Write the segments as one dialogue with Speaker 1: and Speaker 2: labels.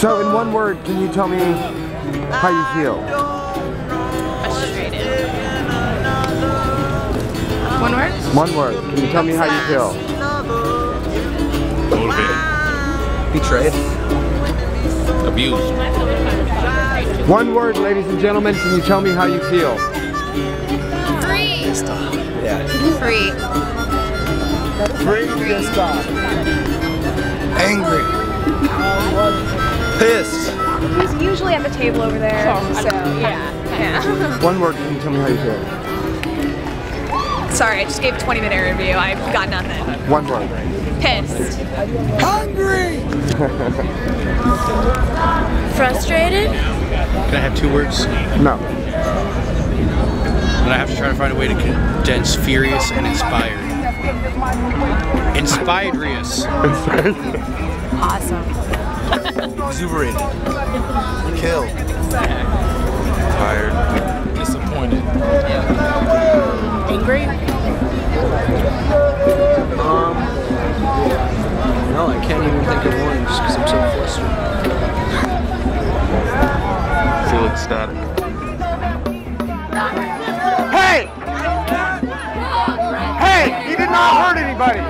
Speaker 1: So in one word, can you tell me how you feel?
Speaker 2: Frustrated. One word?
Speaker 1: One word. Can you tell me how you feel?
Speaker 3: Motivated.
Speaker 4: Betrayed.
Speaker 3: Abused.
Speaker 1: One word, ladies and gentlemen, can you tell me how you feel?
Speaker 2: Free.
Speaker 4: Yeah.
Speaker 2: Free.
Speaker 1: Free, pissed off.
Speaker 4: Angry. Pissed.
Speaker 5: He's usually at the table over there, so yeah.
Speaker 1: One word, can you tell me how you feel?
Speaker 5: Sorry, I just gave a 20-minute review. I've got nothing.
Speaker 1: One word.
Speaker 5: Pissed.
Speaker 4: Hungry.
Speaker 2: Frustrated.
Speaker 3: Can I have 2 words?
Speaker 1: No.
Speaker 3: Then I have to try to find a way to condense furious and inspired. Inspired-rious.
Speaker 5: Awesome.
Speaker 4: Exuberated. Killed.
Speaker 3: Tired. Disappointed.
Speaker 5: Angry?
Speaker 4: No, I can't even think of one just because I'm so flustered.
Speaker 3: Feel ecstatic.
Speaker 1: Hey! Hey! He did not hurt anybody!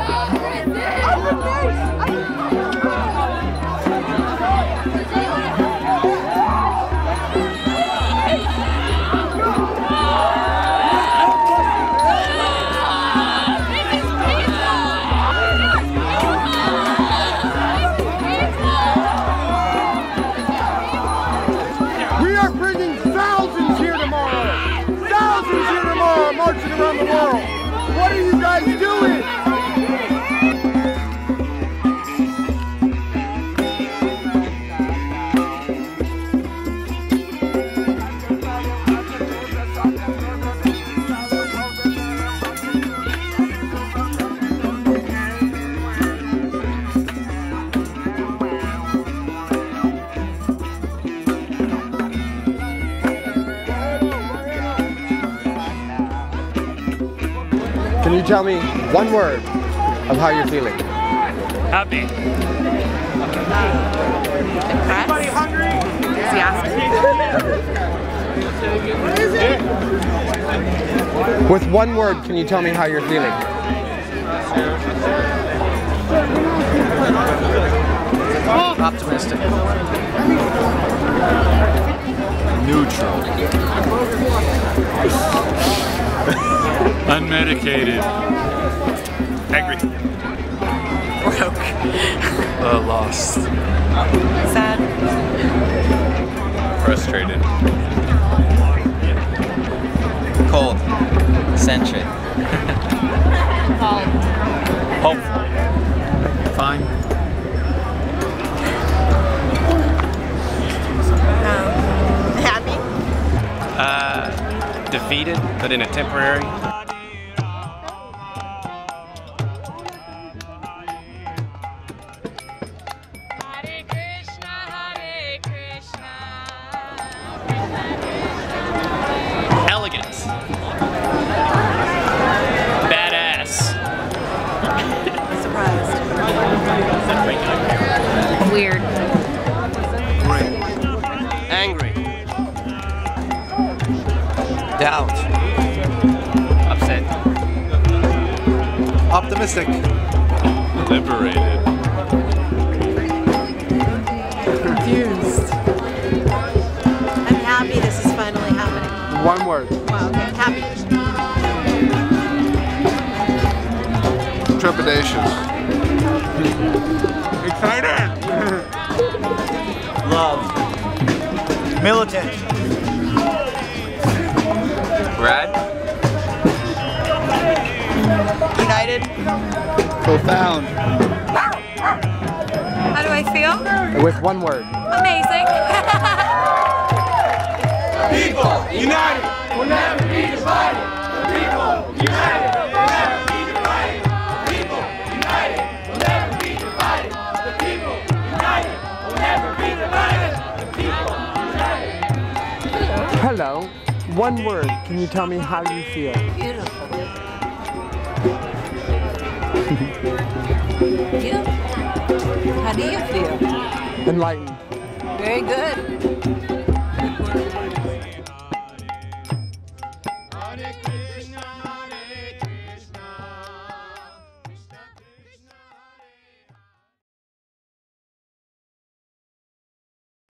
Speaker 1: Marching around the world. What are you guys doing? Can you tell me one word of how you're feeling?
Speaker 3: Happy.
Speaker 2: Impressed. Enthusiastic.
Speaker 1: With one word, can you tell me how you're feeling?
Speaker 4: Optimistic.
Speaker 3: Neutral. Unmedicated. Angry.
Speaker 2: Broke.
Speaker 3: Lost.
Speaker 2: Sad.
Speaker 3: Frustrated.
Speaker 4: Cold. Eccentric.
Speaker 3: Hopeful. Fine.
Speaker 2: Happy.
Speaker 3: Defeated, but in a temporary. Elegant. Badass.
Speaker 2: Surprised. Weird.
Speaker 4: Great. Angry. Doubt.
Speaker 3: Upset.
Speaker 4: Optimistic.
Speaker 3: Liberated.
Speaker 5: Confused.
Speaker 2: I'm happy this is finally happening.
Speaker 1: One word.
Speaker 2: Wow, okay. Happy.
Speaker 1: Trepidation. Excited!
Speaker 4: Love. Militant.
Speaker 3: Brad.
Speaker 2: United.
Speaker 4: Profound.
Speaker 2: How do I feel?
Speaker 1: With one word.
Speaker 2: Amazing.
Speaker 6: People united will never be divided. People united will never be divided. People united will never be divided. The people united will never be divided. The people united.
Speaker 1: Hello. One word. Can you tell me how you feel?
Speaker 2: Beautiful. You? How do you feel?
Speaker 1: Enlightened.
Speaker 7: Very good.